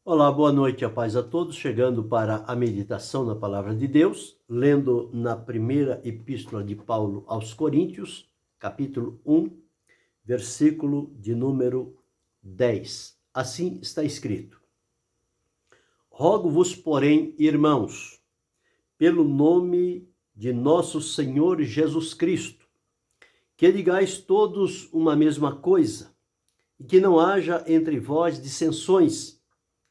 Olá, boa noite, a paz a todos, chegando para a meditação na Palavra de Deus, lendo na primeira epístola de Paulo aos Coríntios, capítulo 1, versículo de número 10. Assim está escrito: Rogo-vos, porém, irmãos, pelo nome de nosso Senhor Jesus Cristo, que digais todos uma mesma coisa, e que não haja entre vós dissensões.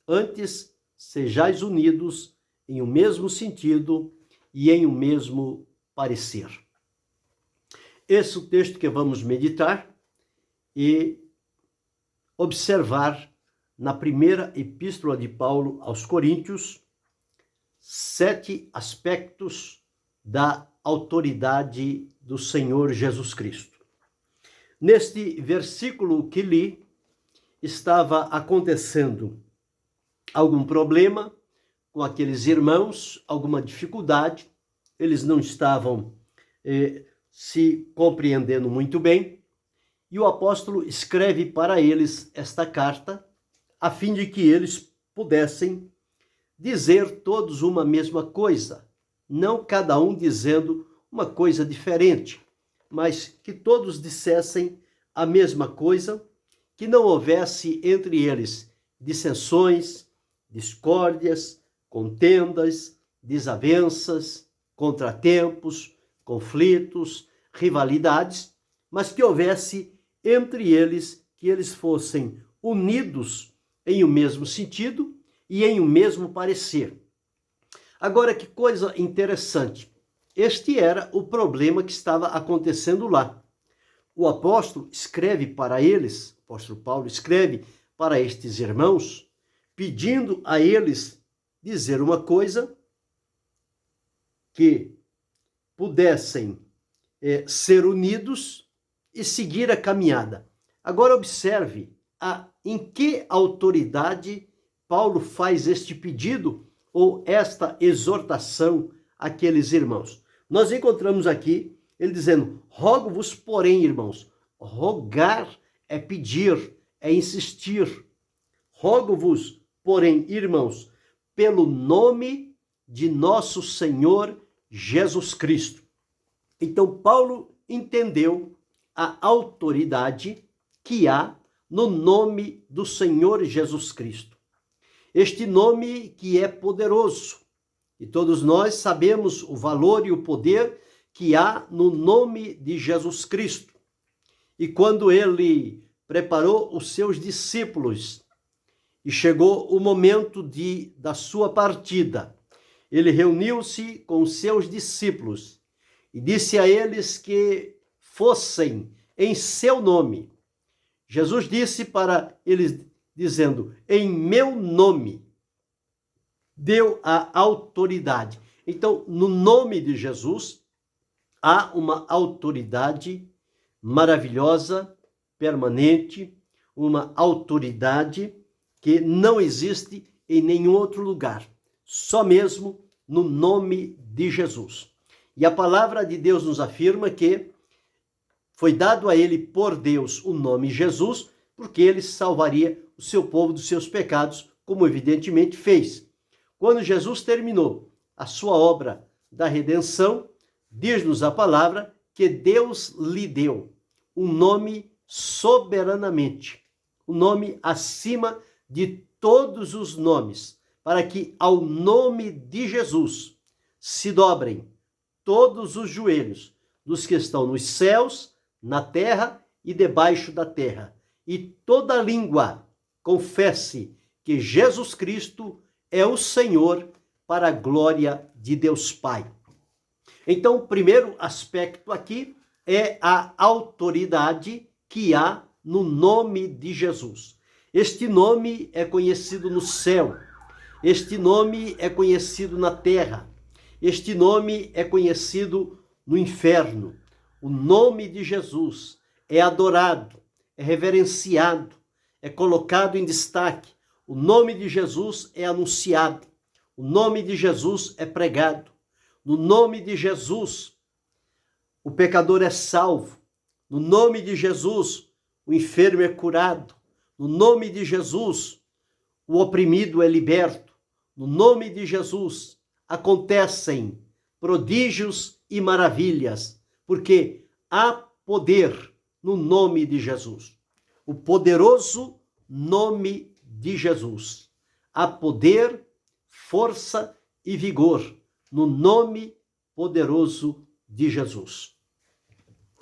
Antes, sejais unidos em um mesmo sentido e em um mesmo parecer. Esse é o texto que vamos meditar e observar na primeira epístola de Paulo aos Coríntios, 7 aspectos da autoridade do Senhor Jesus Cristo. Neste versículo que li, estava acontecendo algum problema com aqueles irmãos, alguma dificuldade, eles não estavam se compreendendo muito bem, e o apóstolo escreve para eles esta carta, a fim de que eles pudessem dizer todos uma mesma coisa, não cada um dizendo uma coisa diferente, mas que todos dissessem a mesma coisa, que não houvesse entre eles dissensões, discórdias, contendas, desavenças, contratempos, conflitos, rivalidades, mas que houvesse entre eles, que eles fossem unidos em um mesmo sentido e em um mesmo parecer. Agora, que coisa interessante. Este era o problema que estava acontecendo lá. O apóstolo escreve para eles, o apóstolo Paulo escreve para estes irmãos, pedindo a eles dizer uma coisa que pudessem ser unidos e seguir a caminhada. Agora observe em que autoridade Paulo faz este pedido ou esta exortação àqueles irmãos. Nós encontramos aqui ele dizendo: rogo-vos, porém, irmãos. Rogar é pedir, é insistir. Rogo-vos, porém, irmãos, pelo nome de nosso Senhor Jesus Cristo. Então, Paulo entendeu a autoridade que há no nome do Senhor Jesus Cristo. Este nome que é poderoso. E todos nós sabemos o valor e o poder que há no nome de Jesus Cristo. E quando ele preparou os seus discípulos e chegou o momento da sua partida, ele reuniu-se com os seus discípulos e disse a eles que fossem em seu nome. Jesus disse para eles, dizendo: em meu nome, deu a autoridade. Então, no nome de Jesus, há uma autoridade maravilhosa, permanente, uma autoridade que não existe em nenhum outro lugar, só mesmo no nome de Jesus. E a palavra de Deus nos afirma que foi dado a ele por Deus o nome Jesus, porque ele salvaria o seu povo dos seus pecados, como evidentemente fez. Quando Jesus terminou a sua obra da redenção, diz-nos a palavra que Deus lhe deu um nome soberanamente, um nome acima de todos os nomes, para que ao nome de Jesus se dobrem todos os joelhos dos que estão nos céus, na terra e debaixo da terra, e toda língua confesse que Jesus Cristo é o Senhor, para a glória de Deus Pai. Então, o primeiro aspecto aqui é a autoridade que há no nome de Jesus. Este nome é conhecido no céu, este nome é conhecido na terra, este nome é conhecido no inferno. O nome de Jesus é adorado, é reverenciado, é colocado em destaque. O nome de Jesus é anunciado, o nome de Jesus é pregado. No nome de Jesus, o pecador é salvo. No nome de Jesus, o enfermo é curado. No nome de Jesus, o oprimido é liberto. No nome de Jesus acontecem prodígios e maravilhas, porque há poder no nome de Jesus. O poderoso nome de Jesus. Há poder, força e vigor no nome poderoso de Jesus.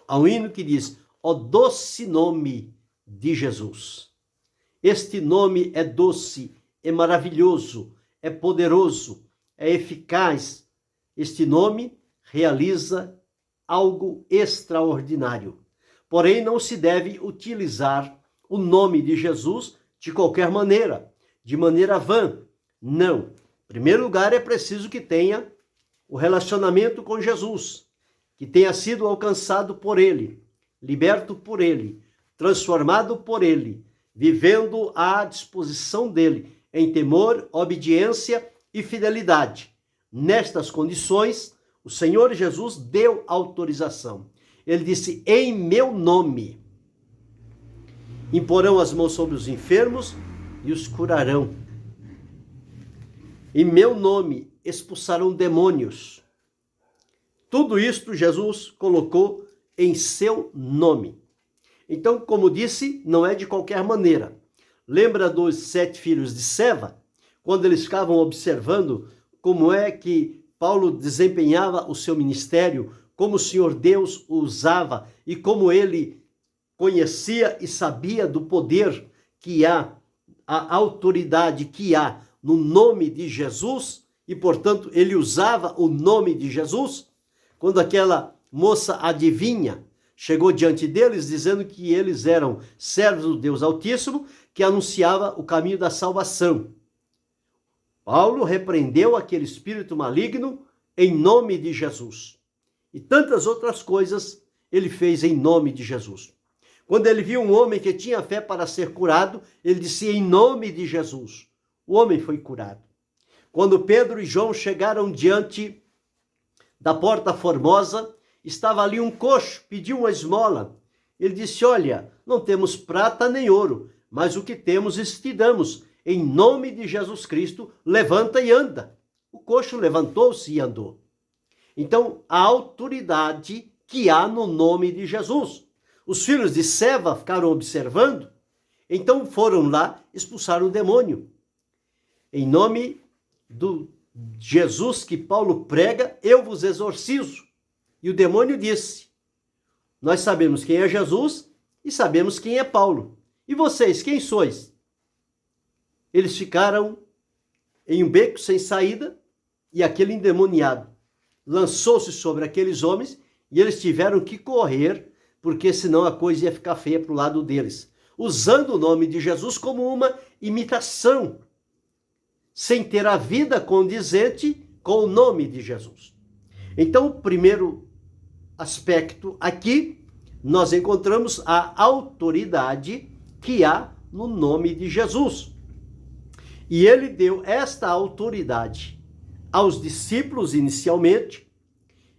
Há um hino que diz: ó doce nome de Jesus. Este nome é doce, é maravilhoso, é poderoso, é eficaz. Este nome realiza algo extraordinário. Porém, não se deve utilizar o nome de Jesus de qualquer maneira, de maneira vã. Não. Em primeiro lugar, é preciso que tenha o relacionamento com Jesus, que tenha sido alcançado por Ele, liberto por Ele, transformado por Ele, vivendo à disposição dEle, em temor, obediência e fidelidade. Nestas condições, o Senhor Jesus deu autorização. Ele disse: em meu nome imporão as mãos sobre os enfermos e os curarão. Em meu nome expulsarão demônios. Tudo isto Jesus colocou em seu nome. Então, como disse, não é de qualquer maneira. Lembra dos 7 filhos de Seva? Quando eles ficavam observando como é que Paulo desempenhava o seu ministério, como o Senhor Deus o usava e como ele conhecia e sabia do poder que há, a autoridade que há no nome de Jesus, e portanto ele usava o nome de Jesus. Quando aquela moça adivinha chegou diante deles dizendo que eles eram servos do Deus Altíssimo, que anunciava o caminho da salvação. Paulo repreendeu aquele espírito maligno em nome de Jesus. E tantas outras coisas ele fez em nome de Jesus. Quando ele viu um homem que tinha fé para ser curado, ele disse: em nome de Jesus. O homem foi curado. Quando Pedro e João chegaram diante da porta formosa, estava ali um coxo, pediu uma esmola. Ele disse: olha, não temos prata nem ouro, mas o que temos isso te damos. Em nome de Jesus Cristo, levanta e anda. O coxo levantou-se e andou. Então, a autoridade que há no nome de Jesus. Os filhos de Seva ficaram observando, então foram lá expulsar o demônio. Em nome do Jesus que Paulo prega, eu vos exorcizo. E o demônio disse: nós sabemos quem é Jesus e sabemos quem é Paulo. E vocês, quem sois? Eles ficaram em um beco sem saída e aquele endemoniado lançou-se sobre aqueles homens e eles tiveram que correr, porque senão a coisa ia ficar feia para o lado deles, usando o nome de Jesus como uma imitação, sem ter a vida condizente com o nome de Jesus. Então, o primeiro aspecto aqui, nós encontramos a autoridade que há no nome de Jesus. E ele deu esta autoridade aos discípulos inicialmente.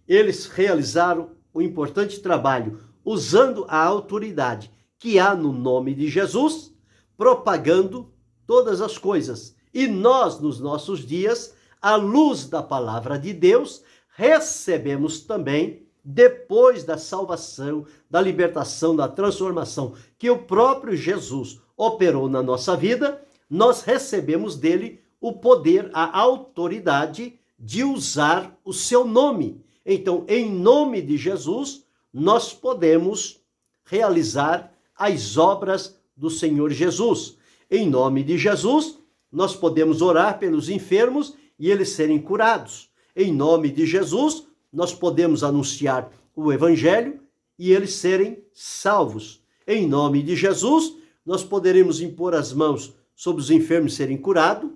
Eles realizaram o importante trabalho usando a autoridade que há no nome de Jesus, propagando todas as coisas. E nós, nos nossos dias, à luz da palavra de Deus, recebemos também, depois da salvação, da libertação, da transformação que o próprio Jesus operou na nossa vida, nós recebemos dele o poder, a autoridade de usar o seu nome. Então, em nome de Jesus, nós podemos realizar as obras do Senhor Jesus. Em nome de Jesus, nós podemos orar pelos enfermos e eles serem curados. Em nome de Jesus, nós podemos anunciar o Evangelho e eles serem salvos. Em nome de Jesus, nós poderemos impor as mãos sobre os enfermos serem curados,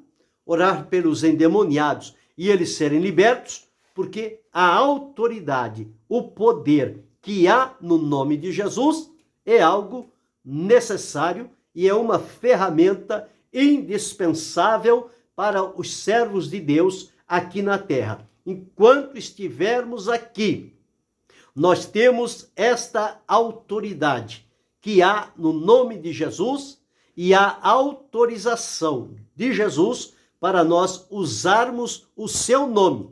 orar pelos endemoniados e eles serem libertos, porque a autoridade, o poder que há no nome de Jesus é algo necessário e é uma ferramenta indispensável para os servos de Deus aqui na terra. Enquanto estivermos aqui, nós temos esta autoridade que há no nome de Jesus e a autorização de Jesus para nós usarmos o seu nome,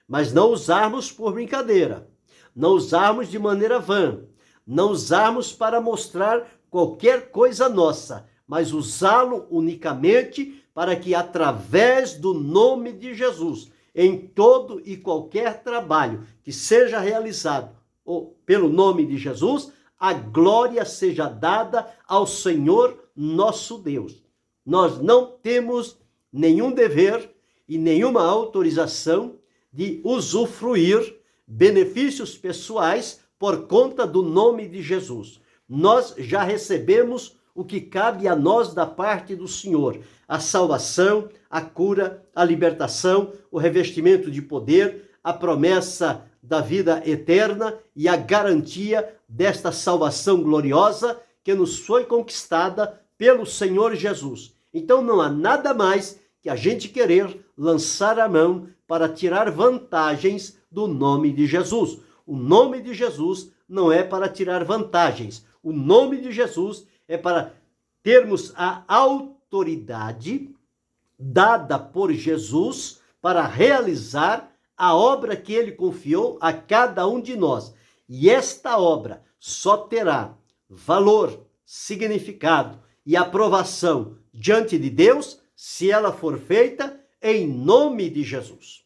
mas não usarmos por brincadeira, não usarmos de maneira vã, não usarmos para mostrar qualquer coisa nossa, mas usá-lo unicamente para que através do nome de Jesus, em todo e qualquer trabalho que seja realizado pelo nome de Jesus, a glória seja dada ao Senhor nosso Deus. Nós não temos nenhum dever e nenhuma autorização de usufruir benefícios pessoais por conta do nome de Jesus. Nós já recebemos o que cabe a nós da parte do Senhor: a salvação, a cura, a libertação, o revestimento de poder, a promessa da vida eterna e a garantia desta salvação gloriosa que nos foi conquistada pelo Senhor Jesus. Então não há nada mais que a gente querer lançar a mão para tirar vantagens do nome de Jesus. O nome de Jesus não é para tirar vantagens. O nome de Jesus é para termos a autoridade dada por Jesus para realizar a obra que ele confiou a cada um de nós. E esta obra só terá valor, significado e aprovação diante de Deus se ela for feita em nome de Jesus.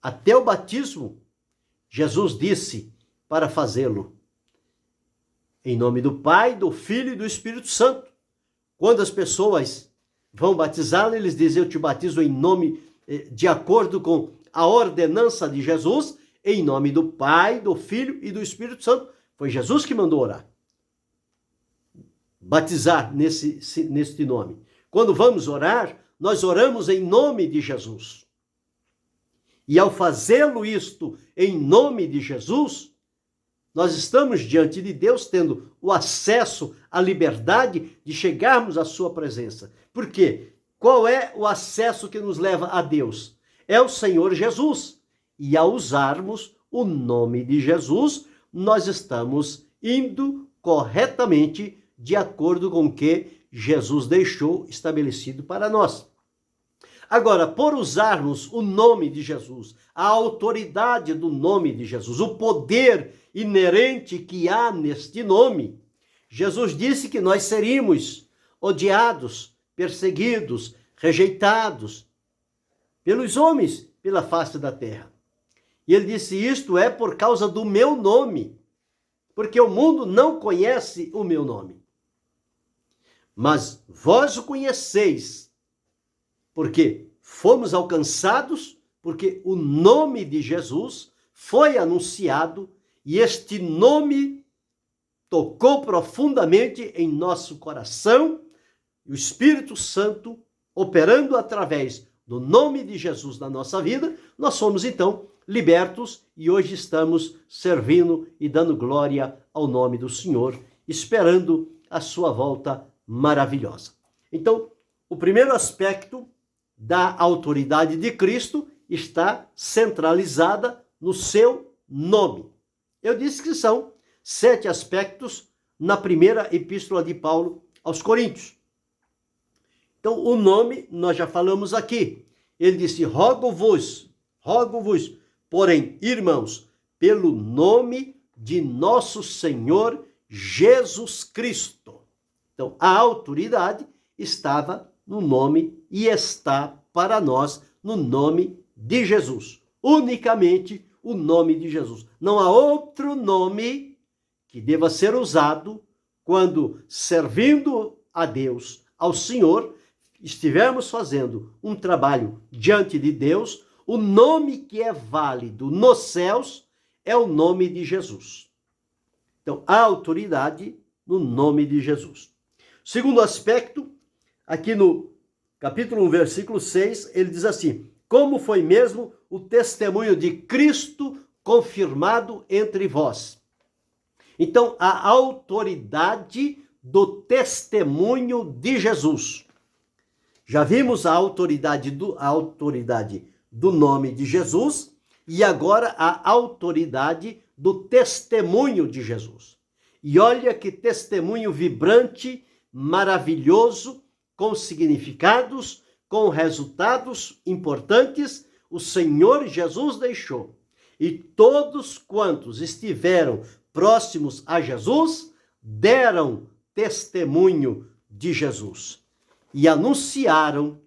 Até o batismo, Jesus disse para fazê-lo em nome do Pai, do Filho e do Espírito Santo. Quando as pessoas vão batizá-lo, eles dizem: eu te batizo em nome, de acordo com a ordenança de Jesus, em nome do Pai, do Filho e do Espírito Santo. Foi Jesus que mandou orar. Batizar neste nome. Quando vamos orar, nós oramos em nome de Jesus. E ao fazê-lo isto em nome de Jesus, nós estamos diante de Deus tendo o acesso à liberdade de chegarmos à sua presença. Por quê? Qual é o acesso que nos leva a Deus? É o Senhor Jesus. E ao usarmos o nome de Jesus, nós estamos indo corretamente de acordo com o que Jesus deixou estabelecido para nós. Agora, por usarmos o nome de Jesus, a autoridade do nome de Jesus, o poder inerente que há neste nome, Jesus disse que nós seríamos odiados, perseguidos, rejeitados pelos homens pela face da terra. E ele disse: isto é por causa do meu nome, porque o mundo não conhece o meu nome. Mas vós o conheceis, porque fomos alcançados, porque o nome de Jesus foi anunciado e este nome tocou profundamente em nosso coração. E o Espírito Santo, operando através do nome de Jesus na nossa vida, nós somos então libertos e hoje estamos servindo e dando glória ao nome do Senhor, esperando a sua volta maravilhosa. Então, o primeiro aspecto da autoridade de Cristo está centralizada no seu nome. Eu disse que são 7 aspectos na primeira epístola de Paulo aos Coríntios. Então, o nome nós já falamos aqui. Ele disse: rogo-vos, porém, irmãos, pelo nome de nosso Senhor Jesus Cristo. Então, a autoridade estava no nome e está para nós no nome de Jesus. Unicamente o nome de Jesus. Não há outro nome que deva ser usado quando, servindo a Deus, ao Senhor, estivermos fazendo um trabalho diante de Deus. O nome que é válido nos céus é o nome de Jesus. Então, a autoridade no nome de Jesus. Segundo aspecto, aqui no capítulo 1, versículo 6, ele diz assim: como foi mesmo o testemunho de Cristo confirmado entre vós. Então, a autoridade do testemunho de Jesus. Já vimos a autoridade do nome de Jesus e agora a autoridade do testemunho de Jesus. E olha que testemunho vibrante maravilhoso, com significados, com resultados importantes, o Senhor Jesus deixou. E todos quantos estiveram próximos a Jesus deram testemunho de Jesus e anunciaram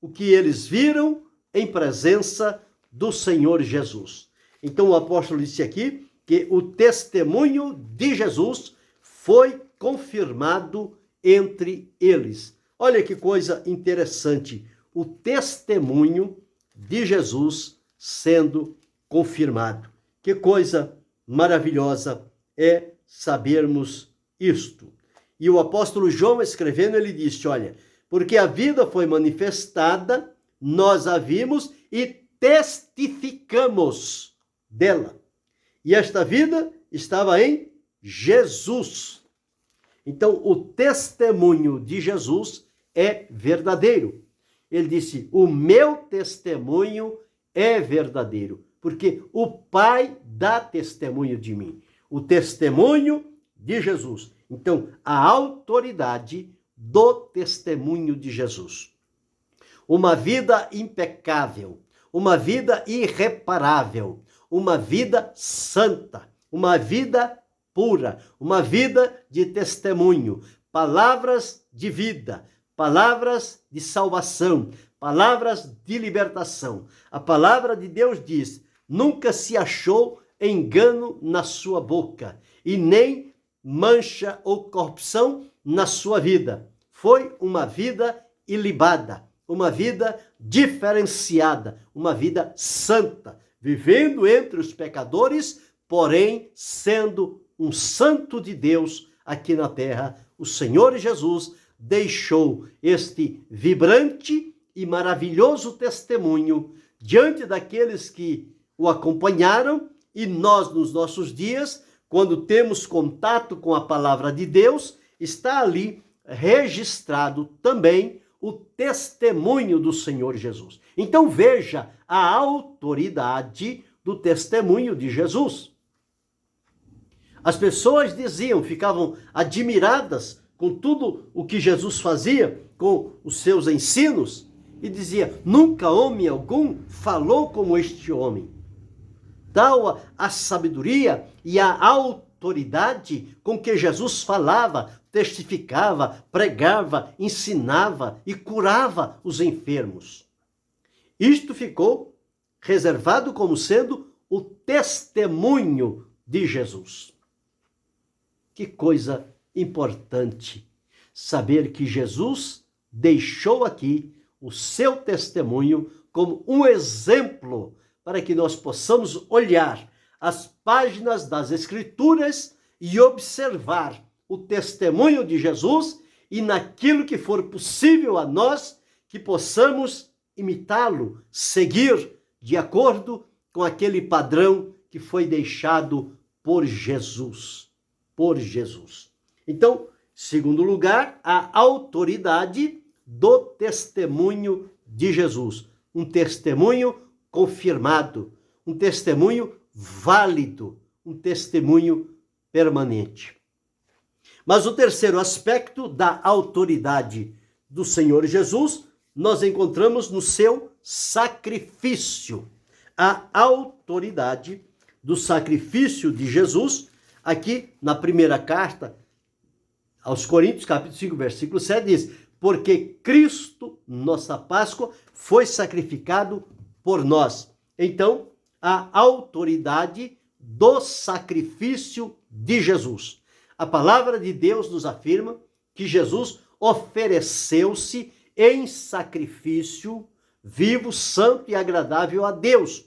o que eles viram em presença do Senhor Jesus. Então o apóstolo disse aqui que o testemunho de Jesus foi confirmado entre eles. Olha que coisa interessante, o testemunho de Jesus sendo confirmado. Que coisa maravilhosa é sabermos isto. E o apóstolo João, escrevendo, ele disse, olha, porque a vida foi manifestada, nós a vimos e testificamos dela. E esta vida estava em Jesus. Então, o testemunho de Jesus é verdadeiro. Ele disse, o meu testemunho é verdadeiro, porque o Pai dá testemunho de mim. O testemunho de Jesus. Então, a autoridade do testemunho de Jesus. Uma vida impecável, uma vida irreparável, uma vida santa, uma vida pura, uma vida de testemunho, palavras de vida, palavras de salvação, palavras de libertação. A palavra de Deus diz, nunca se achou engano na sua boca, e nem mancha ou corrupção na sua vida. Foi uma vida ilibada, uma vida diferenciada, uma vida santa, vivendo entre os pecadores, porém sendo um santo de Deus aqui na terra. O Senhor Jesus deixou este vibrante e maravilhoso testemunho diante daqueles que o acompanharam, e nós, nos nossos dias, quando temos contato com a palavra de Deus, está ali registrado também o testemunho do Senhor Jesus. Então veja a autoridade do testemunho de Jesus. As pessoas diziam, ficavam admiradas com tudo o que Jesus fazia, com os seus ensinos, e dizia, nunca homem algum falou como este homem. Tal a sabedoria e a autoridade com que Jesus falava, testificava, pregava, ensinava e curava os enfermos. Isto ficou reservado como sendo o testemunho de Jesus. Que coisa importante saber que Jesus deixou aqui o seu testemunho como um exemplo para que nós possamos olhar as páginas das Escrituras e observar o testemunho de Jesus e naquilo que for possível a nós, que possamos imitá-lo, seguir de acordo com aquele padrão que foi deixado por Jesus. Por Jesus. Então, segundo lugar, a autoridade do testemunho de Jesus. Um testemunho confirmado, um testemunho válido, um testemunho permanente. Mas o terceiro aspecto da autoridade do Senhor Jesus, nós encontramos no seu sacrifício. A autoridade do sacrifício de Jesus, aqui na primeira carta aos Coríntios, capítulo 5, versículo 7, diz, porque Cristo, nossa Páscoa, foi sacrificado por nós. Então, a autoridade do sacrifício de Jesus. A palavra de Deus nos afirma que Jesus ofereceu-se em sacrifício vivo, santo e agradável a Deus.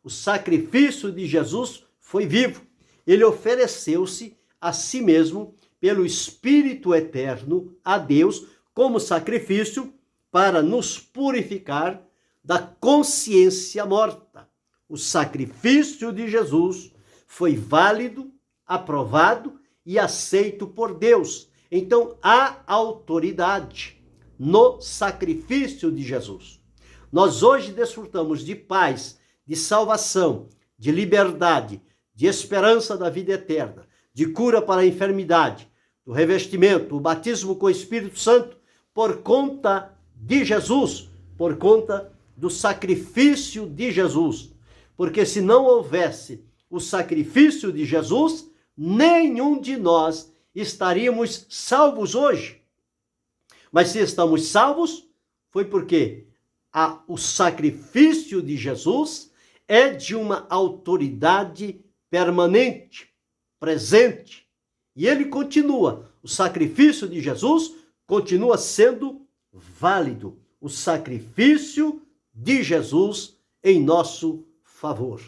O sacrifício de Jesus foi vivo. Ele ofereceu-se a si mesmo pelo Espírito Eterno a Deus como sacrifício para nos purificar da consciência morta. O sacrifício de Jesus foi válido, aprovado e aceito por Deus. Então, há autoridade no sacrifício de Jesus. Nós hoje desfrutamos de paz, de salvação, de liberdade, de esperança da vida eterna, de cura para a enfermidade, do revestimento, o batismo com o Espírito Santo, por conta de Jesus, por conta do sacrifício de Jesus. Porque se não houvesse o sacrifício de Jesus, nenhum de nós estaríamos salvos hoje. Mas se estamos salvos, foi porque o sacrifício de Jesus é de uma autoridade permanente, presente. E ele continua, o sacrifício de Jesus continua sendo válido. O sacrifício de Jesus em nosso favor.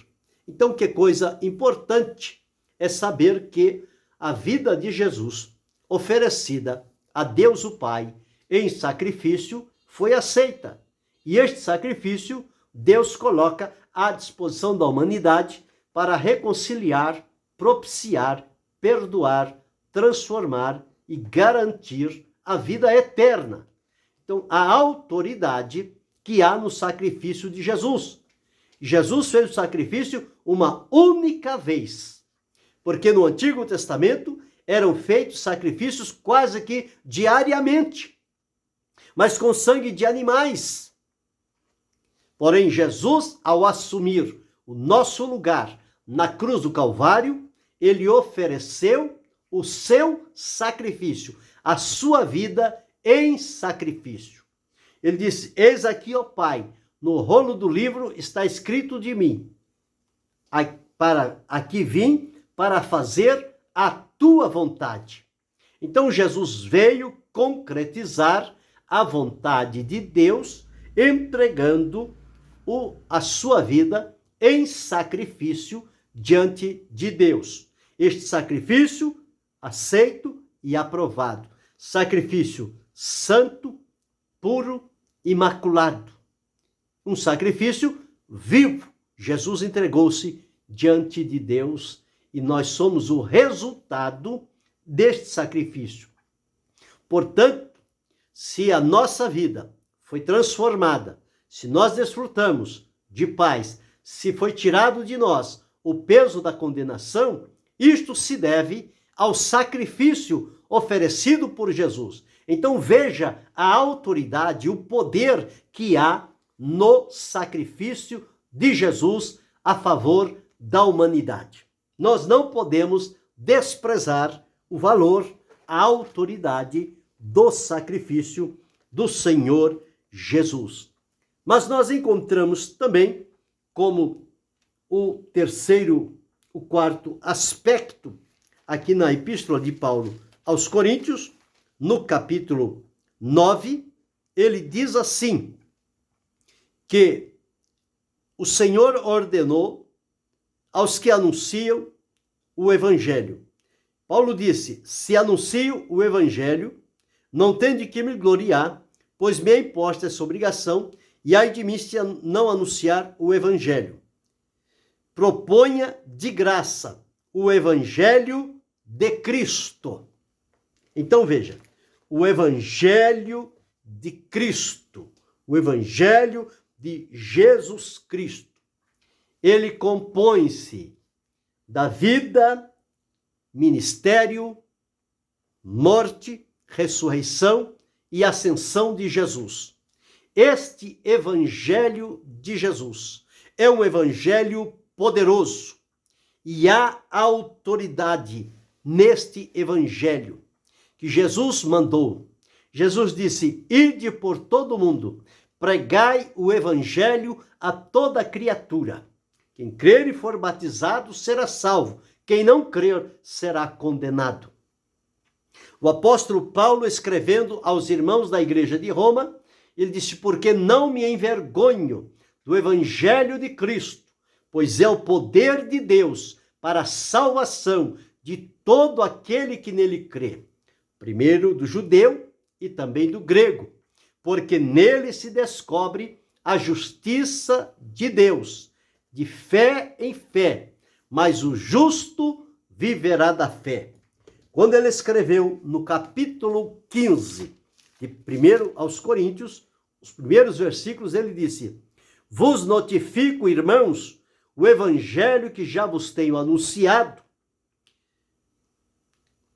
Então, que coisa importante é saber que a vida de Jesus, oferecida a Deus o Pai em sacrifício, foi aceita. E este sacrifício Deus coloca à disposição da humanidade para reconciliar, propiciar, perdoar, transformar e garantir a vida eterna. Então, a autoridade que há no sacrifício de Jesus. Jesus fez o sacrifício uma única vez, porque no Antigo Testamento eram feitos sacrifícios quase que diariamente, mas com sangue de animais. Porém, Jesus, ao assumir o nosso lugar na cruz do Calvário, ele ofereceu o seu sacrifício, a sua vida em sacrifício. Ele disse: eis aqui, ó Pai, no rolo do livro está escrito de mim. Aqui vim para fazer a tua vontade. Então Jesus veio concretizar a vontade de Deus, entregando a sua vida em sacrifício diante de Deus. Este sacrifício aceito e aprovado. Sacrifício santo, puro, imaculado. Um sacrifício vivo. Jesus entregou-se diante de Deus e nós somos o resultado deste sacrifício. Portanto, se a nossa vida foi transformada, se nós desfrutamos de paz, se foi tirado de nós o peso da condenação, isto se deve ao sacrifício oferecido por Jesus. Então veja a autoridade, o poder que há no sacrifício de Jesus a favor da humanidade. Nós não podemos desprezar o valor, a autoridade do sacrifício do Senhor Jesus. Mas nós encontramos também como o quarto aspecto aqui na Epístola de Paulo aos Coríntios, no capítulo 9, ele diz assim, que o Senhor ordenou aos que anunciam o Evangelho. Paulo disse: se anuncio o Evangelho, não tenho de que me gloriar, pois me é imposta essa obrigação, e ai de mim se não anunciar o Evangelho. Proponha de graça o Evangelho de Cristo. Então veja, o Evangelho de Cristo, o Evangelho de Jesus Cristo, ele compõe-se da vida, ministério, morte, ressurreição e ascensão de Jesus. Este Evangelho de Jesus é um Evangelho poderoso e há autoridade neste Evangelho que Jesus mandou. Jesus disse: ide por todo o mundo, pregai o Evangelho a toda criatura. Quem crer e for batizado será salvo, quem não crer será condenado. O apóstolo Paulo, escrevendo aos irmãos da igreja de Roma, ele disse: porque não me envergonho do Evangelho de Cristo, pois é o poder de Deus para a salvação de todo aquele que nele crê, primeiro do judeu e também do grego, porque nele se descobre a justiça de Deus, de fé em fé, mas o justo viverá da fé. Quando ele escreveu no capítulo 15, de 1 aos Coríntios, os primeiros versículos, ele disse: vos notifico, irmãos, o evangelho que já vos tenho anunciado,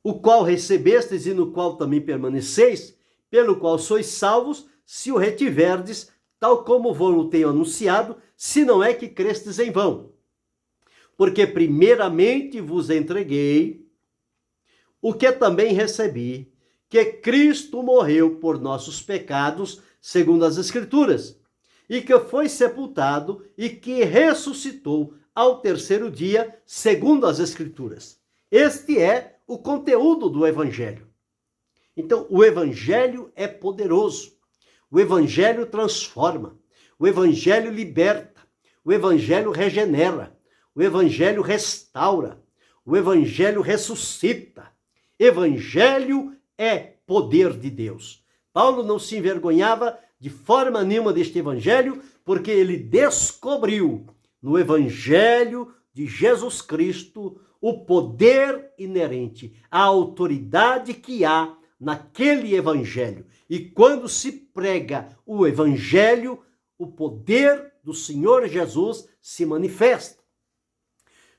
o qual recebestes e no qual também permaneceis, pelo qual sois salvos, se o retiverdes, tal como vos tenho anunciado, se não é que crestes em vão. Porque primeiramente vos entreguei o que também recebi, que Cristo morreu por nossos pecados, segundo as Escrituras, e que foi sepultado e que ressuscitou ao terceiro dia, segundo as Escrituras. Este é o conteúdo do Evangelho. Então, o Evangelho é poderoso, o Evangelho transforma, o Evangelho liberta, o Evangelho regenera, o Evangelho restaura, o Evangelho ressuscita. Evangelho é poder de Deus. Paulo não se envergonhava de forma nenhuma deste Evangelho, porque ele descobriu no Evangelho de Jesus Cristo o poder inerente, a autoridade que há naquele Evangelho. E quando se prega o Evangelho, o poder do Senhor Jesus se manifesta.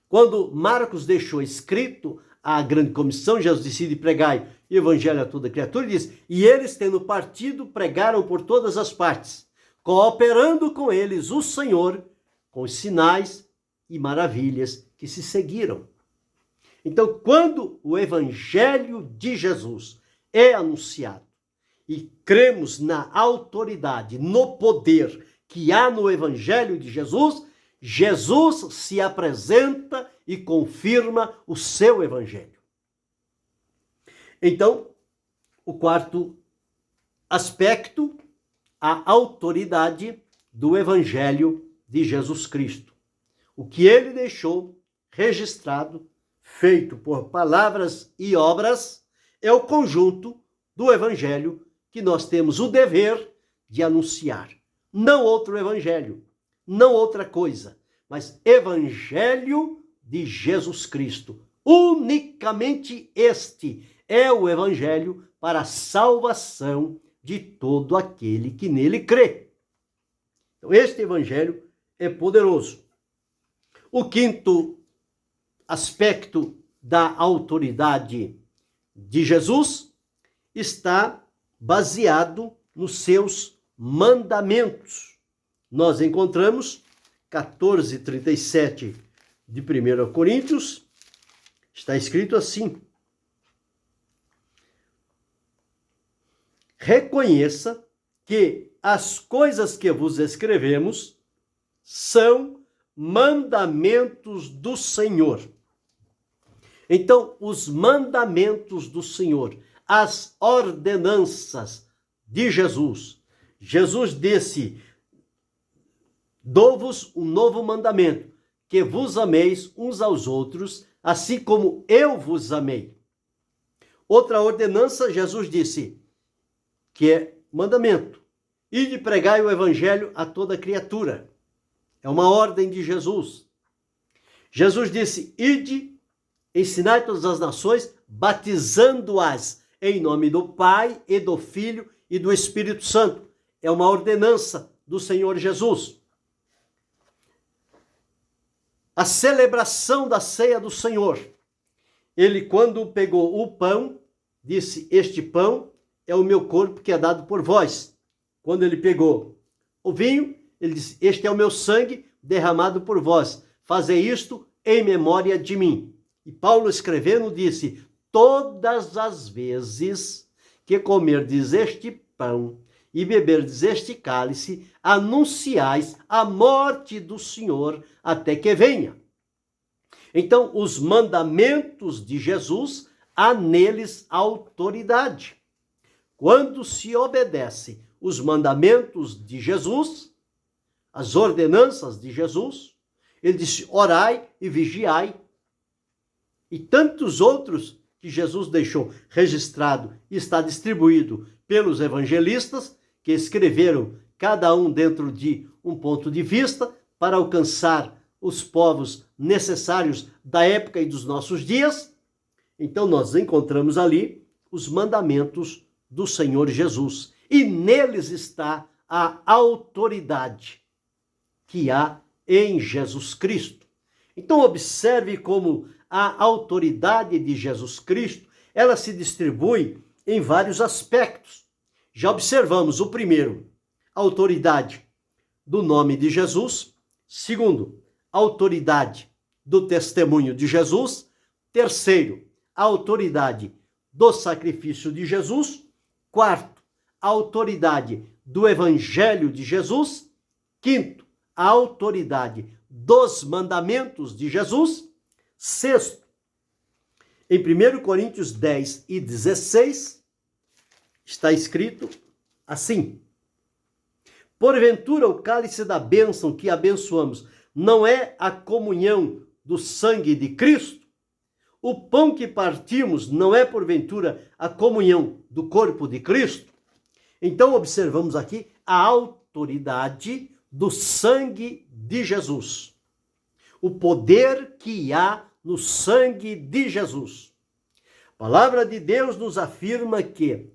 Quando Marcos deixou escrito a grande comissão, Jesus decide pregai o Evangelho a toda criatura, e diz, e eles, tendo partido, pregaram por todas as partes, cooperando com eles o Senhor, com os sinais e maravilhas que se seguiram. Então, quando o Evangelho de Jesus é anunciado e cremos na autoridade, no poder que há no Evangelho de Jesus, Jesus se apresenta e confirma o seu Evangelho. Então, o quarto aspecto, a autoridade do Evangelho de Jesus Cristo. O que ele deixou registrado, feito por palavras e obras, é o conjunto do Evangelho que nós temos o dever de anunciar. Não outro Evangelho, não outra coisa, mas Evangelho de Jesus Cristo. Unicamente este é o Evangelho para a salvação de todo aquele que nele crê. Então, este Evangelho é poderoso. O quinto aspecto da autoridade de Jesus está baseado nos seus mandamentos. Nós encontramos 14:37 de 1 Coríntios, está escrito assim: reconheça que as coisas que vos escrevemos são mandamentos do Senhor. Então, os mandamentos do Senhor, as ordenanças de Jesus. Jesus disse, dou-vos um novo mandamento, que vos ameis uns aos outros, assim como eu vos amei. Outra ordenança, Jesus disse, que é mandamento, ide pregai o evangelho a toda criatura. É uma ordem de Jesus. Jesus disse, ide, ensinai todas as nações, batizando-as em nome do Pai e do Filho e do Espírito Santo. É uma ordenança do Senhor Jesus. A celebração da ceia do Senhor. Ele, quando pegou o pão, disse, este pão é o meu corpo que é dado por vós. Quando ele pegou o vinho, ele disse, este é o meu sangue derramado por vós. Fazei isto em memória de mim. E Paulo, escrevendo, disse, todas as vezes que comerdes este pão e beberdes este cálice, anunciais a morte do Senhor até que venha. Então, os mandamentos de Jesus, há neles autoridade. Quando se obedece os mandamentos de Jesus, as ordenanças de Jesus, ele disse, orai e vigiai. E tantos outros que Jesus deixou registrado e está distribuído pelos evangelistas, que escreveram cada um dentro de um ponto de vista para alcançar os povos necessários da época e dos nossos dias. Então nós encontramos ali os mandamentos do Senhor Jesus. E neles está a autoridade que há em Jesus Cristo. Então observe como a autoridade de Jesus Cristo, ela se distribui em vários aspectos. Já observamos o primeiro, a autoridade do nome de Jesus. Segundo, a autoridade do testemunho de Jesus. Terceiro, a autoridade do sacrifício de Jesus. Quarto, a autoridade do evangelho de Jesus. Quinto, a autoridade dos mandamentos de Jesus. Sexto, em 1 Coríntios 10 e 16, está escrito assim: porventura o cálice da bênção que abençoamos não é a comunhão do sangue de Cristo? O pão que partimos não é porventura a comunhão do corpo de Cristo? Então observamos aqui a autoridade do sangue de Jesus. O poder que há no sangue de Jesus. A palavra de Deus nos afirma que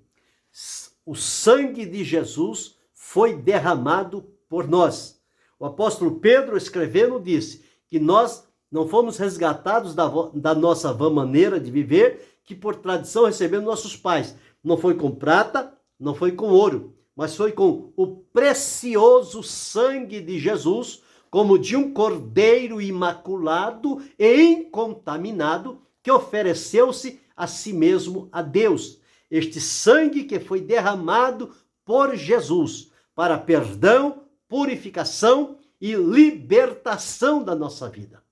o sangue de Jesus foi derramado por nós. O apóstolo Pedro, escrevendo, disse que nós não fomos resgatados da nossa vã maneira de viver, que por tradição recebemos nossos pais. Não foi com prata, não foi com ouro, mas foi com o precioso sangue de Jesus, como de um cordeiro imaculado e incontaminado, que ofereceu-se a si mesmo a Deus. Este sangue que foi derramado por Jesus para perdão, purificação e libertação da nossa vida.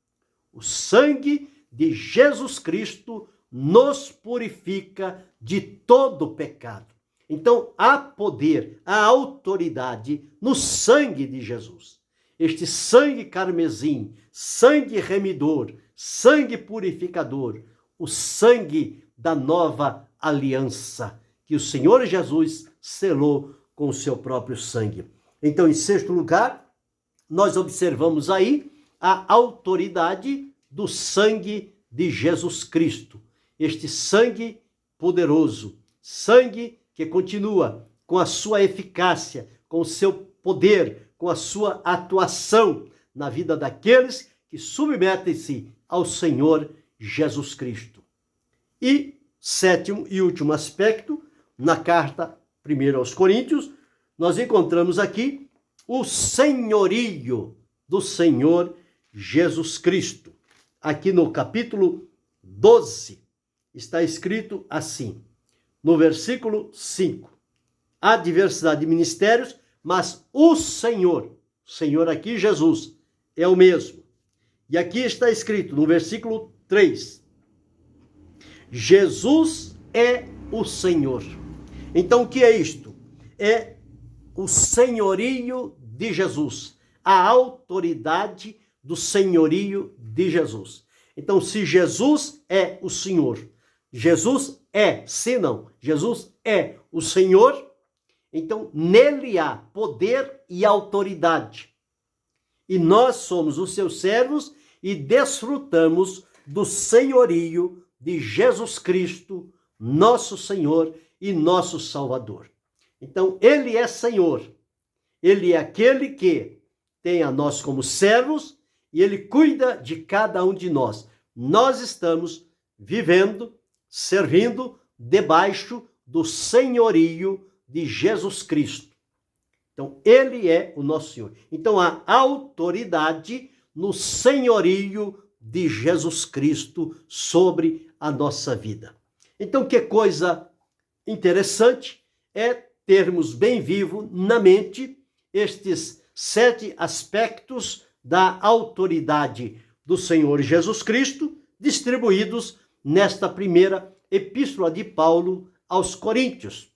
O sangue de Jesus Cristo nos purifica de todo pecado. Então, há poder, há autoridade no sangue de Jesus. Este sangue carmesim, sangue remidor, sangue purificador, o sangue da nova aliança, que o Senhor Jesus selou com o seu próprio sangue. Então, em sexto lugar, nós observamos aí a autoridade do sangue de Jesus Cristo. Este sangue poderoso, sangue que continua com a sua eficácia, com o seu poder, com a sua atuação na vida daqueles que submetem-se ao Senhor Jesus Cristo. E sétimo e último aspecto, na carta 1 aos Coríntios, nós encontramos aqui o senhorio do Senhor Jesus Cristo. Aqui no capítulo 12 está escrito assim, no versículo 5. Há diversidade de ministérios, mas o Senhor aqui Jesus, é o mesmo. E aqui está escrito no versículo 3, Jesus é o Senhor. Então o que é isto? É o senhorio de Jesus, a autoridade do senhorio de Jesus. Então, se Jesus é o Senhor, Jesus é, se não, Jesus é o Senhor, então nele há poder e autoridade. E nós somos os seus servos e desfrutamos do senhorio de Jesus Cristo, nosso Senhor e nosso Salvador. Então, ele é Senhor. Ele é aquele que tem a nós como servos e ele cuida de cada um de nós. Nós estamos vivendo, servindo debaixo do senhorio de Jesus Cristo. Então, ele é o nosso Senhor. Então, há autoridade no senhorio de Jesus Cristo sobre a nossa vida. Então, que coisa interessante é termos bem vivo na mente estes 7 aspectos da autoridade do Senhor Jesus Cristo, distribuídos nesta primeira epístola de Paulo aos Coríntios.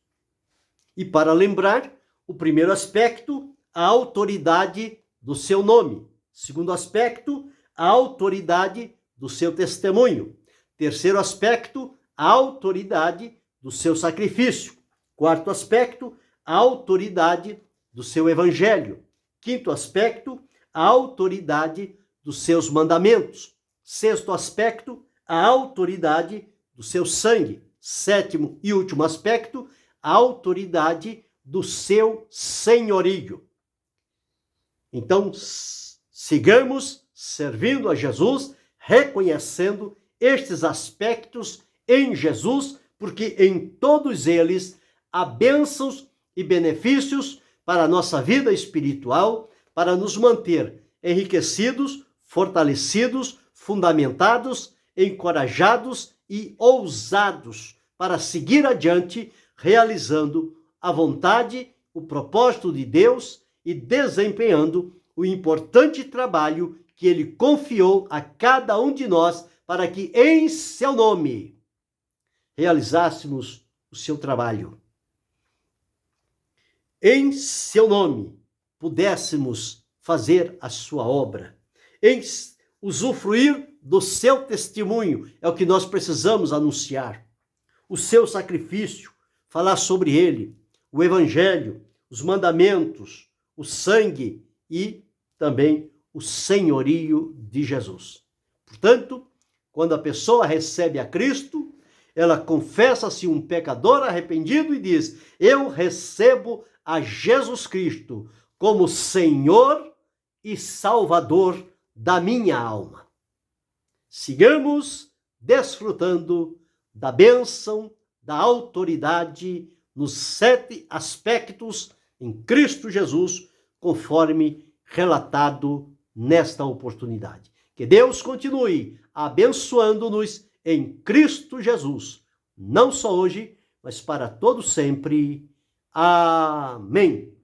E para lembrar, o primeiro aspecto, a autoridade do seu nome. Segundo aspecto, a autoridade do seu testemunho. Terceiro aspecto, a autoridade do seu sacrifício. Quarto aspecto, a autoridade do seu evangelho. Quinto aspecto, a autoridade dos seus mandamentos. Sexto aspecto, a autoridade do seu sangue. Sétimo e último aspecto, a autoridade do seu senhorio. Então, sigamos servindo a Jesus, reconhecendo estes aspectos em Jesus, porque em todos eles há bênçãos e benefícios para a nossa vida espiritual, para nos manter enriquecidos, fortalecidos, fundamentados, encorajados e ousados para seguir adiante, realizando a vontade, o propósito de Deus e desempenhando o importante trabalho que Ele confiou a cada um de nós para que, em seu nome, realizássemos o seu trabalho. Em seu nome, pudéssemos fazer a sua obra, em usufruir do seu testemunho, é o que nós precisamos anunciar. O seu sacrifício, falar sobre ele, o evangelho, os mandamentos, o sangue e também o senhorio de Jesus. Portanto, quando a pessoa recebe a Cristo, ela confessa-se um pecador arrependido e diz: eu recebo a Jesus Cristo como Senhor e Salvador da minha alma. Sigamos desfrutando da bênção, da autoridade nos 7 aspectos em Cristo Jesus, conforme relatado nesta oportunidade. Que Deus continue abençoando-nos em Cristo Jesus, não só hoje, mas para todo sempre. Amém.